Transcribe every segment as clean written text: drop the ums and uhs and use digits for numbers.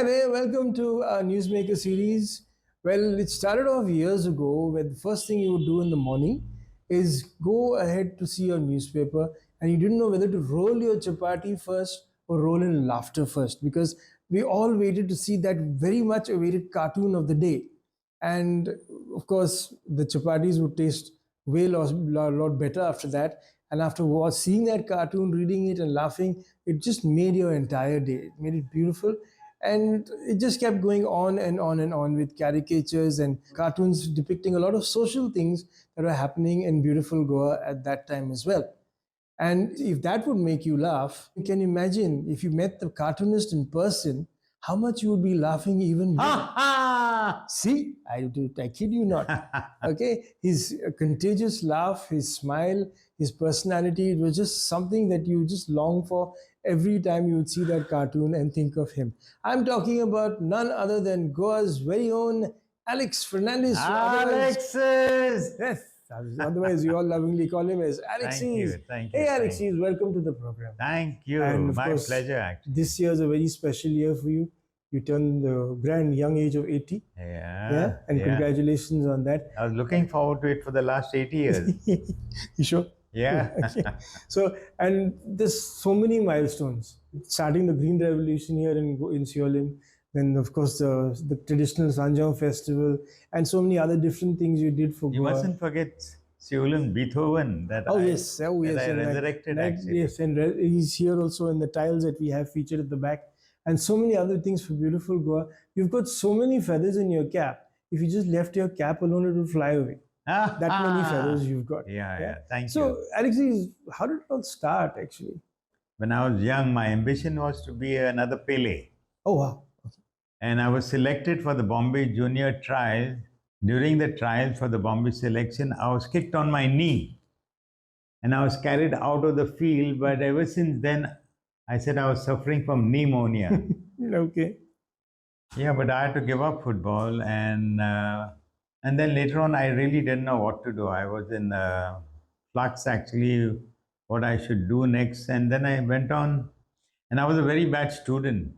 Hi there, welcome to our Newsmaker series. Well, it started off years ago where the first thing you would do in the morning is go ahead to see your newspaper and you didn't know whether to roll your chapati first or roll in laughter first because we all waited to see that very much awaited cartoon of the day. And of course, the chapatis would taste way lot better after that. And after seeing that cartoon, reading it, and laughing, it just made your entire day. It made it beautiful. And it just kept going on and on and on with caricatures and cartoons depicting a lot of social things that were happening in beautiful Goa at that time as well. And if that would make you laugh, you can imagine if you met the cartoonist in person, how much you would be laughing even more. See, I kid you not. Okay, his contagious laugh, his smile, his personality, it was just something that you just long for every time you would see that cartoon and think of him. I'm talking about none other than Goa's very own Alexyz Fernandes. Alexyz! Yes, otherwise you all lovingly call him as Thank Alexyz. you, thank you. Hey thank Alexyz, welcome to the program. Thank you. And of My course, pleasure, actually. This year is a very special year for you. You turned the grand young age of 80. Yeah. And congratulations on that. I was looking forward to it for the last 80 years. You sure? Yeah. Okay. So, and there's so many milestones. Starting the Green Revolution here in Seolim, then of course the traditional Sanjang festival, and so many other different things you did for You Goa. mustn't forget Seolim Beethoven that I resurrected, actually. Yes, and he's here also in the tiles that we have featured at the back, and so many other things for beautiful Goa. You've got so many feathers in your cap. If you just left your cap alone, it would fly away. That many feathers you've got. Yeah. Thank you. So, Alexyz, how did it all start actually? When I was young, my ambition was to be another Pele. Oh, wow. And I was selected for the Bombay Junior trial. During the trial for the Bombay selection, I was kicked on my knee and I was carried out of the field. But ever since then, I said I was suffering from pneumonia. Okay. Yeah, but I had to give up football, and then later on, I really didn't know what to do. I was in flux actually, what I should do next, and then I went on, and I was a very bad student.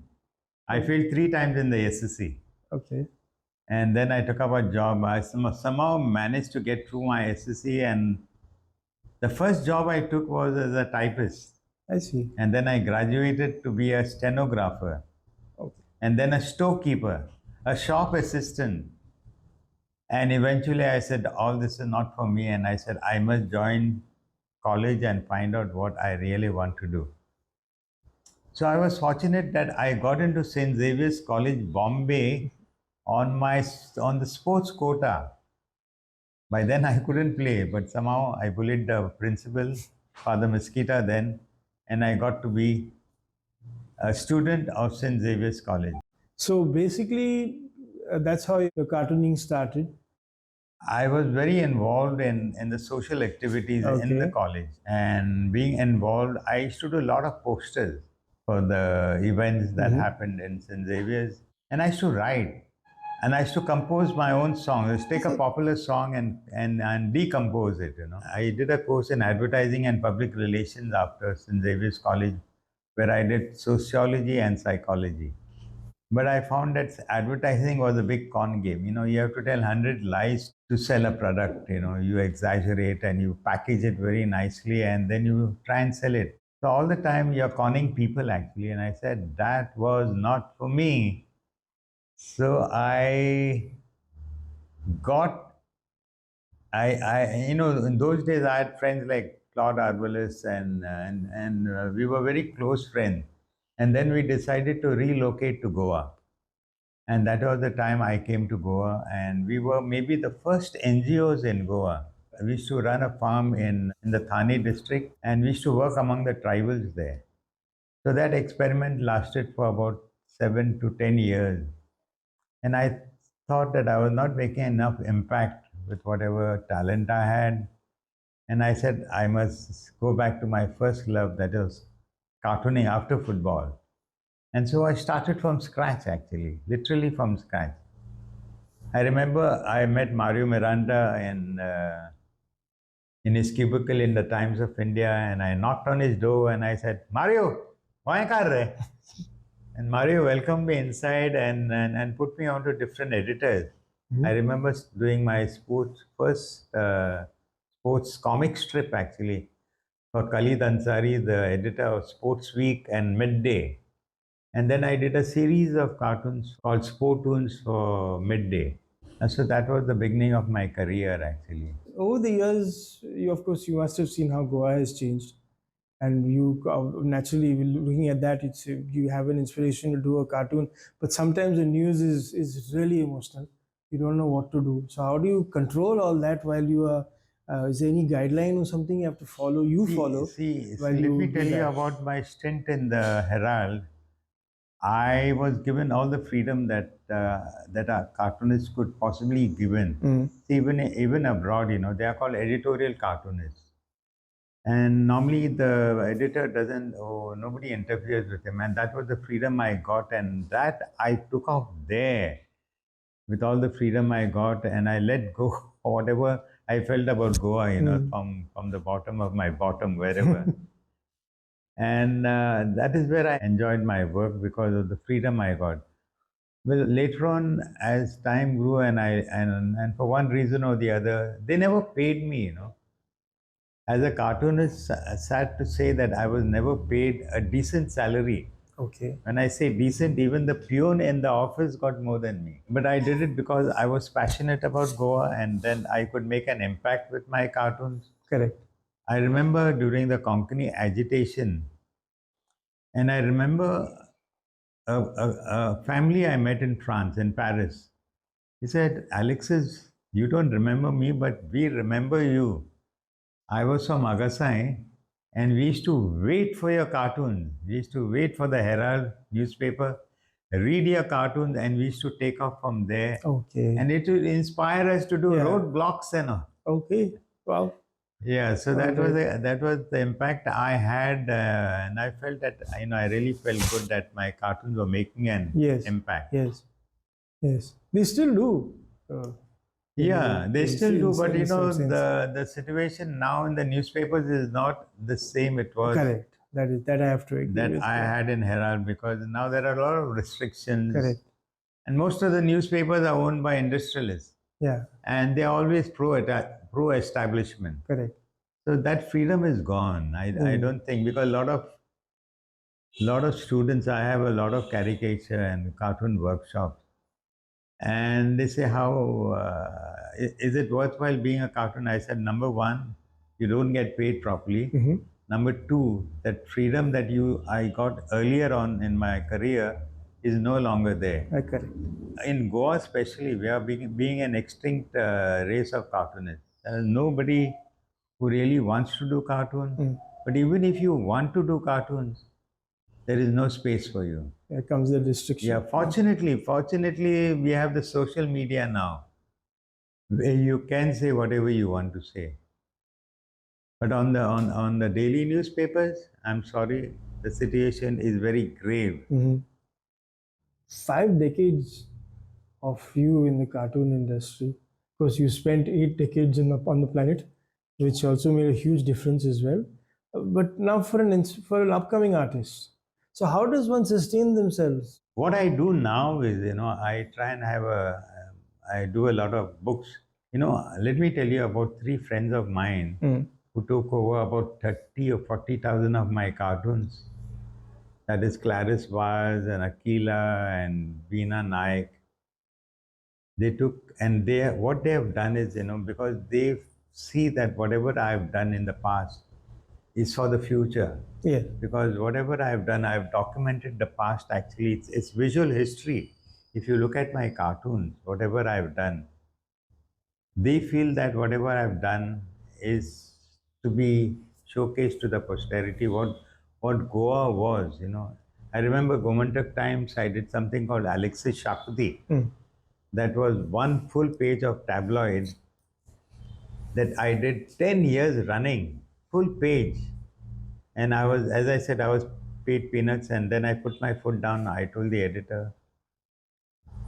I failed 3 times in the SSC. Okay. And then I took up a job. I somehow managed to get through my SSC, and the first job I took was as a typist. I see. And then I graduated to be a stenographer. Okay. And then a storekeeper, a shop assistant. And eventually I said, all this is not for me. And I said, I must join college and find out what I really want to do. So I was fortunate that I got into St. Xavier's College, Bombay, on the sports quota. By then I couldn't play, but somehow I bullied the principal, Father Mosquita then, and I got to be a student of St. Xavier's College. So basically, that's how your cartooning started. I was very involved in the social activities in the college. And being involved, I used to do a lot of posters for the events that happened in St. Xavier's. And I used to write. And I used to compose my own songs. I used to take a popular song and decompose it, I did a course in advertising and public relations after St. Xavier's College, where I did sociology and psychology. But I found that advertising was a big con game. You have to tell 100 lies to sell a product. You exaggerate and you package it very nicely and then you try and sell it. So all the time you're conning people actually. And I said, that was not for me. So I in those days I had friends like Claude Arbalist and we were very close friends. And then we decided to relocate to Goa. And that was the time I came to Goa, and we were maybe the first NGOs in Goa. We used to run a farm in the Thane district, and we used to work among the tribals there. So that experiment lasted for about 7 to 10 years. And I thought that I was not making enough impact with whatever talent I had. And I said, I must go back to my first love, that was cartooning after football. And so I started from scratch, actually, literally from scratch. I remember I met Mario Miranda in his cubicle in the Times of India, and I knocked on his door and I said, Mario, why kar rahe? And Mario welcomed me inside and put me onto different editors. I remember doing my first sports comic strip actually for Khalid Ansari, the editor of Sports Week and Midday. And then I did a series of cartoons called Sportoons for Midday. And so that was the beginning of my career actually. Over the years, you of course you must have seen how Goa has changed, and you naturally looking at that, it's you have an inspiration to do a cartoon, but sometimes the news is really emotional. You don't know what to do. So how do you control all that while you are? Is there any guideline or something you have to follow? You follow while Let you me do tell you that. about my stint in the Herald. I was given all the freedom that a cartoonist could possibly given. Even abroad, they are called editorial cartoonists. And normally the editor doesn't, nobody interferes with him. And that was the freedom I got. And that I took off there with all the freedom I got. And I let go whatever I felt about Goa, from the bottom of my bottom, wherever. And that is where I enjoyed my work because of the freedom I got. Well, later on, as time grew, and for one reason or the other, they never paid me. As a cartoonist, sad to say that I was never paid a decent salary. Okay. When I say decent, even the peon in the office got more than me. But I did it because I was passionate about Goa, and then I could make an impact with my cartoons. Correct. I remember during the Konkani agitation, and I remember a family I met in France, in Paris. He said, Alexyz, you don't remember me, but we remember you. I was from Agasai, and we used to wait for your cartoons. We used to wait for the Herald newspaper, read your cartoons, and we used to take off from there. Okay. And it would inspire us to do Yeah. roadblocks and all. Okay. Wow. Yeah, so that was the impact I had, and I felt that I really felt good that my cartoons were making an impact. Yes. Yes. They still do. Yeah, they still do, but in some sense. the situation now in the newspapers is not the same it was Correct. That I have to agree that with. I had in Herald, because now there are a lot of restrictions. Correct. And most of the newspapers are owned by industrialists. Yeah. And they're always pro establishment. Correct. So that freedom is gone. I don't think, because a lot of students, I have a lot of caricature and cartoon workshops, and they say, how is it worthwhile being a cartoon? I said, number one, you don't get paid properly. Number two, that freedom that I got earlier on in my career is no longer there. Correct. In Goa especially, we are being an extinct race of cartoonists. There is nobody who really wants to do cartoons. But even if you want to do cartoons, there is no space for you. There comes the restriction. Yeah, fortunately, we have the social media now, where you can say whatever you want to say. But on the daily newspapers, I'm sorry, the situation is very grave. 5 decades of you in the cartoon industry, because you spent 8 decades on the planet, which also made a huge difference as well. But now for an upcoming artist, so how does one sustain themselves? What I do now is, I try and I do a lot of books. Let me tell you about 3 friends of mine who took over about 30 or 40,000 of my cartoons. That is Clarice Vaz and Akila and Veena Naik. They took, and what they have done is, because they see that whatever I've done in the past is for the future. Yeah. Because whatever I've done, I've documented the past. Actually, it's visual history. If you look at my cartoons, whatever I've done, they feel that whatever I've done is to be showcased to the posterity. What Goa was, I remember Gomantak Times, I did something called Alexyz Shakti. That was one full page of tabloid that I did 10 years running, full page. And as I said, I was paid peanuts, and then I put my foot down. I told the editor,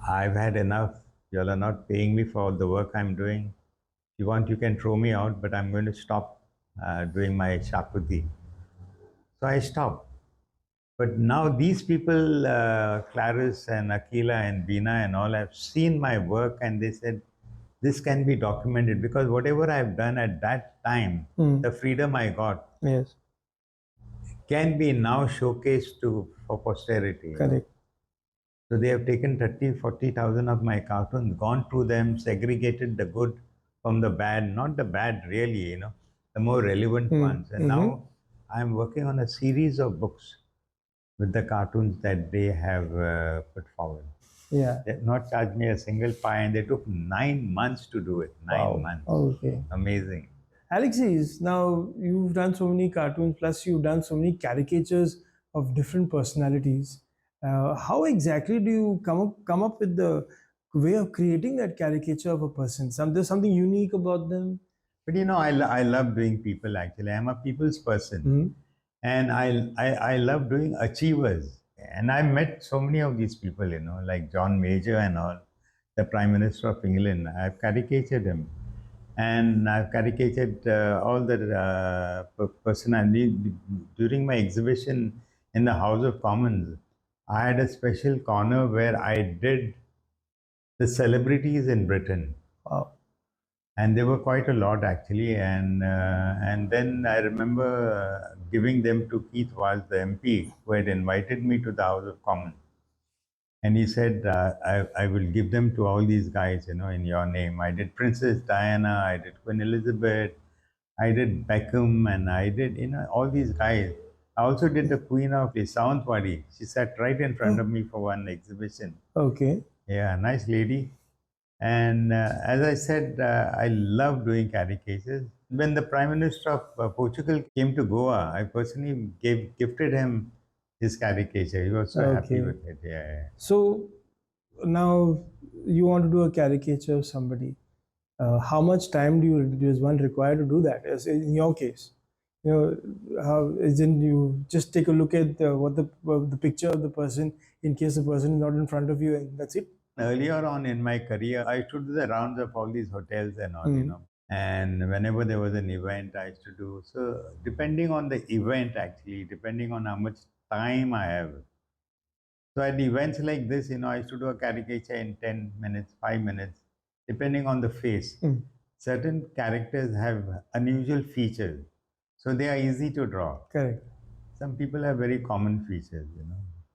I've had enough. You all are not paying me for all the work I'm doing. If you want, you can throw me out, but I'm going to stop doing my Shakuti. So I stopped. But now these people, Clarice and Akila and Bina and all, have seen my work and they said, this can be documented because whatever I've done at that time, the freedom I got, Yes. can be now showcased to for posterity. Correct. So they have taken 30, 40,000 of my cartoons, gone through them, segregated the good from the bad, not the bad really, the more relevant ones. And now I'm working on a series of books with the cartoons that they have put forward. Yeah. They have not charged me a single pie, and they took 9 months to do it. Nine Wow. months. Okay. Amazing. Alexyz, now you've done so many cartoons, plus you've done so many caricatures of different personalities. How exactly do you come up with the way of creating that caricature of a person? There's something unique about them. But I love doing people actually. I'm a people's person. And I love doing achievers. And I met so many of these people, like John Major and all, the Prime Minister of England. I've caricatured him. And I've caricatured all the personalities. During my exhibition in the House of Commons, I had a special corner where I did the celebrities in Britain. Wow. And there were quite a lot actually, and then I remember giving them to Keith Walsh, the MP, who had invited me to the House of Commons, and he said, I will give them to all these guys, in your name. I did Princess Diana, I did Queen Elizabeth, I did Beckham, and I did, all these guys. I also did the Queen of the Sawantwadi. She sat right in front of me for one exhibition. Okay. Yeah, nice lady. And as I said, I love doing caricatures. When the Prime Minister of Portugal came to Goa, I personally gifted him his caricature. He was so happy with it. Yeah. So now you want to do a caricature of somebody. How much time does one require to do that? As in your case, how isn't you just take a look at the picture of the person in case the person is not in front of you and that's it. Earlier on in my career, I used to do the rounds of all these hotels and all. And whenever there was an event, I used to do. So depending on the event, actually, depending on how much time I have. So at events like this, I used to do a caricature in 10 minutes, 5 minutes, depending on the face. Certain characters have unusual features, so they are easy to draw. Correct. Some people have very common features.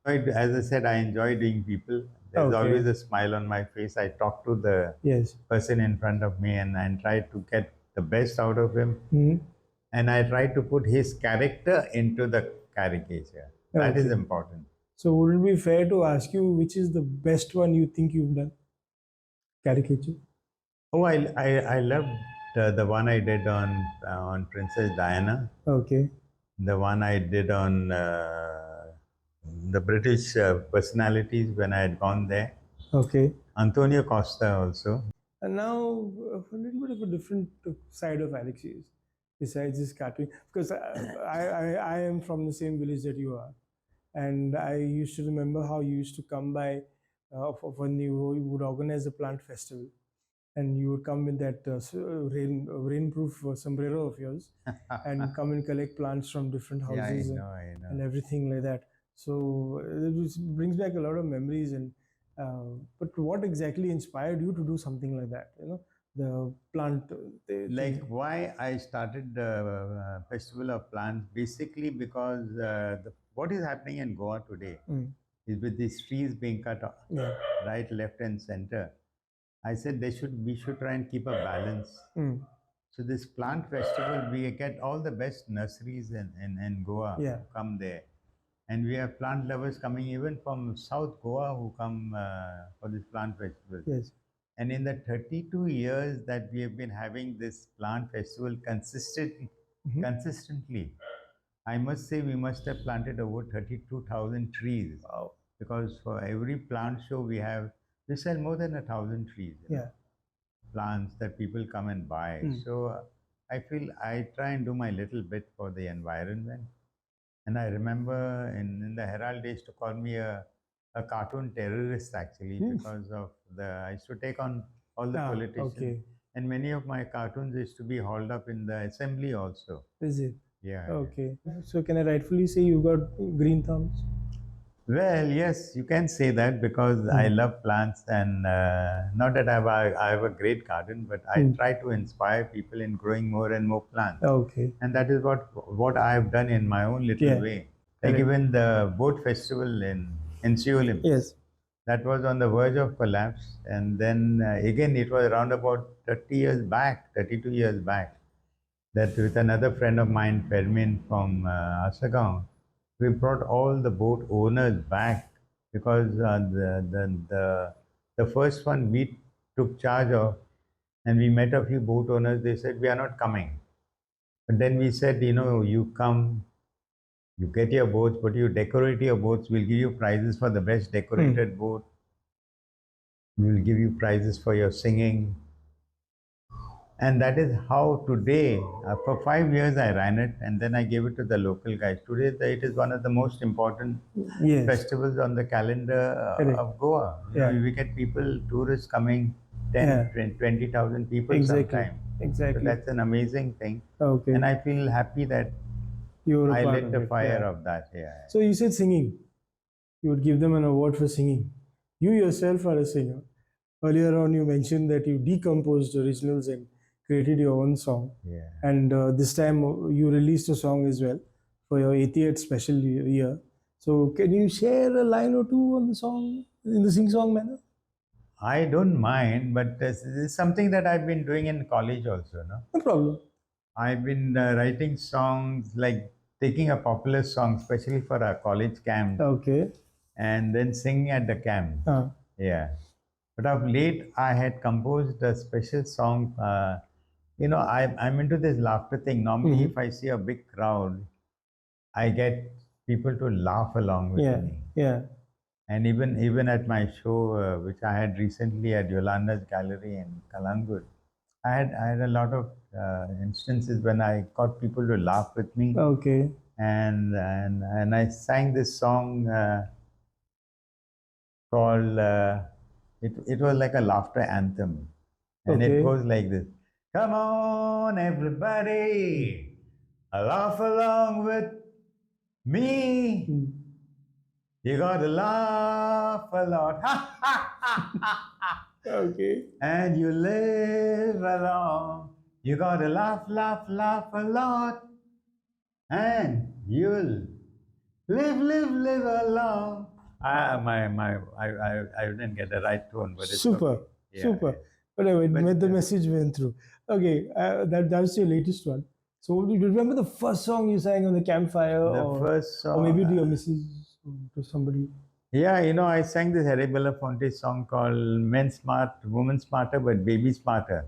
As I said, I enjoy doing people. There's always a smile on my face. I talk to the person in front of me and try to get the best out of him. And I try to put his character into the caricature. That is important. So would it be fair to ask you which is the best one you think you've done? Caricature. Oh, I loved the one I did on Princess Diana. Okay. The one I did on the British personalities when I had gone there. Okay. Antonio Costa also. And now a little bit of a different side of Alexyz, besides this cartoon, because I am from the same village that you are, and I used to remember how you used to come by when you would organize a plant festival, and you would come with that rainproof sombrero of yours, and come and collect plants from different houses and everything like that. So it brings back a lot of memories. And but what exactly inspired you to do something like that? The plant. Like why I started the Festival of Plants, basically because what is happening in Goa today is with these trees being cut off, right, left, and center. I said we should try and keep a balance. So this plant festival, we get all the best nurseries in Goa who come there. And we have plant lovers coming even from South Goa who come for this plant festival. Yes. And in the 32 years that we have been having this plant festival consistently, I must say we must have planted over 32,000 trees. Wow. Because for every plant show we sell more than 1,000 trees. Plants that people come and buy. So I feel I try and do my little bit for the environment. And I remember in the Herald, they used to call me a cartoon terrorist actually because of I used to take on all the politicians. And many of my cartoons used to be hauled up in the assembly also. Is it? Yeah, yeah. Okay. So can I rightfully say you've got green thumbs? Well, yes, you can say that because I Hmm. love plants, and not that I have a great garden, but I Hmm. try to inspire people in growing more and more plants, Okay. and that is what I have done in my own little Yeah. way. Like Correct. even the boat festival in Seoul, Yes. that was on the verge of collapse, and then again it was around about 30 years back, 32 years back, that with another friend of mine, Fermin from Asagaon, we brought all the boat owners back because the first one we took charge of, and we met a few boat owners. They said we are not coming, but then we said, you come, you get your boats, but you decorate your boats. We'll give you prizes for the best Hmm. decorated boat. We will give you prizes for your singing. And that is how today, for 5 years, I ran it and then I gave it to the local guys. Today, it is one of the most important Yes. festivals on the calendar Correct. of Goa. Yeah. We get people, tourists coming, Yeah. 10, 20,000 people Exactly. sometime. So Exactly. that's an amazing thing. And Okay. I feel happy that You were a I part lit of the it. fire Yeah. of that. Yeah. So you said singing. You would give them an award for singing. You yourself are a singer. Earlier on, you mentioned that you decomposed originals and created your own song. Yeah. And this time you released a song as well for your 80th special year. So can you share a line or two on the song in the sing-song manner? I don't mind, but this is something that I've been doing in college also. No? No problem. I've been writing songs, like taking a popular song, especially for our college camps, Okay. and then singing at the camp. Uh, Yeah. But of late, I had composed a special song. I'm into this laughter thing. Normally, mhm. if I see a big crowd, I get people to laugh along with Yeah. me. Yeah. And even at my show, which I had recently at Yolanda's Gallery in Kalangur, I had a lot of instances when I got people to laugh with me, Okay. and I sang this song called it was like a laughter anthem, and it Okay. goes like this: Come on, everybody, laugh along with me. Mm. You gotta laugh a lot, ha ha ha ha, Okay. and you live along. You gotta laugh, laugh, laugh a lot, and you'll live along. I didn't get the right tone, but it's Super. okay. Yeah, Super. Whatever. but The message went through. Okay. That's your latest one. So do you remember the first song you sang on the campfire, the first or song, maybe to your missus or to somebody? yeah, I sang this Harry Belafonte song called "Men Smart, Women Smarter, but Baby Smarter."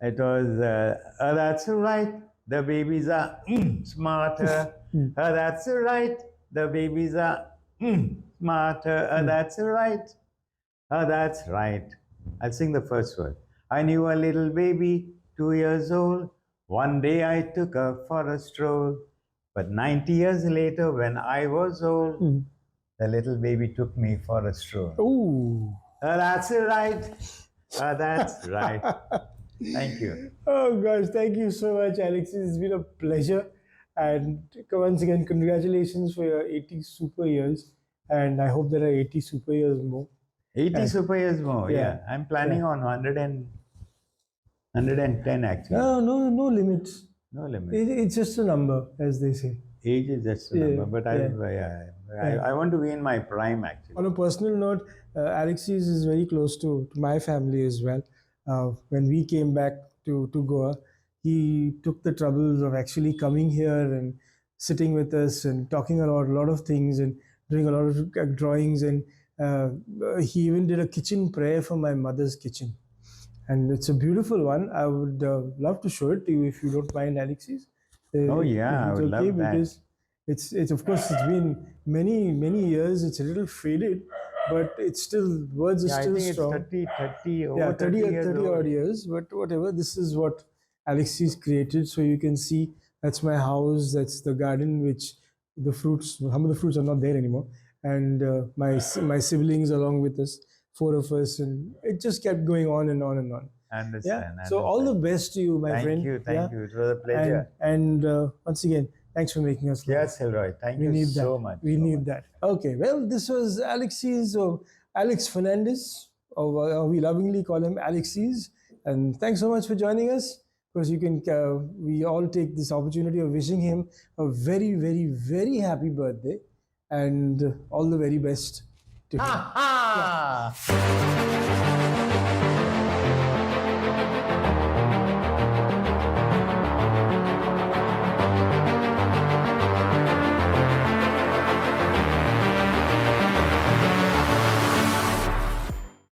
It was, that's right, the babies are smarter. Mm, That's right, the babies are smarter. mm. That's right. That's right. I'll sing the first word. I knew a little baby, 2 years old. One day I took her for a stroll. But 90 years later, when I was old, Mm. the little baby took me for a stroll. Oh. That's right. That's right. Thank you. Oh gosh, thank you so much, Alex. It's been a pleasure. And once again, congratulations for your 80 super years. And I hope there are 80 super years more. 80 And super years more, yeah, yeah. I'm yeah. planning on 110 actually. No, no, no limits. No limit. It's just a number, as they say. Age is just a Yeah, number, but yeah, yeah, yeah. I want to be in my prime actually. On a personal note, Alexyz is very close to my family as well. When we came back to Goa, he took the troubles of actually coming here and sitting with us and talking about a lot of things and doing a lot of drawings. And uh, he even did a kitchen prayer for my mother's kitchen. And it's a beautiful one. I would love to show it to you if you don't mind, Alexis. Oh If yeah, I it's would okay, love that. because it's of course it's been many years. It's a little faded, but it's still words are Yeah, I still think it's strong. 30, Yeah, over 30 30 years 30 odd old. years, but whatever. This is what Alexis created. So you can see that's my house. That's the garden, which the fruits. Some of the fruits are not there anymore, and my siblings along with us, four of us, and it just kept going on and on and on. Understand. So all the Understand. best to you, my friend. Thank you. It was a pleasure. And once again, thanks for making us laugh. Yes, Silroy. Thank We you need so that. much. We so need much. that. Okay, well, this was Alexyz, or Alex Fernandes, or we lovingly call him Alexyz. And thanks so much for joining us. Because you can, we all take this opportunity of wishing him a very, very, very happy birthday, and all the very best to him. Ha ha!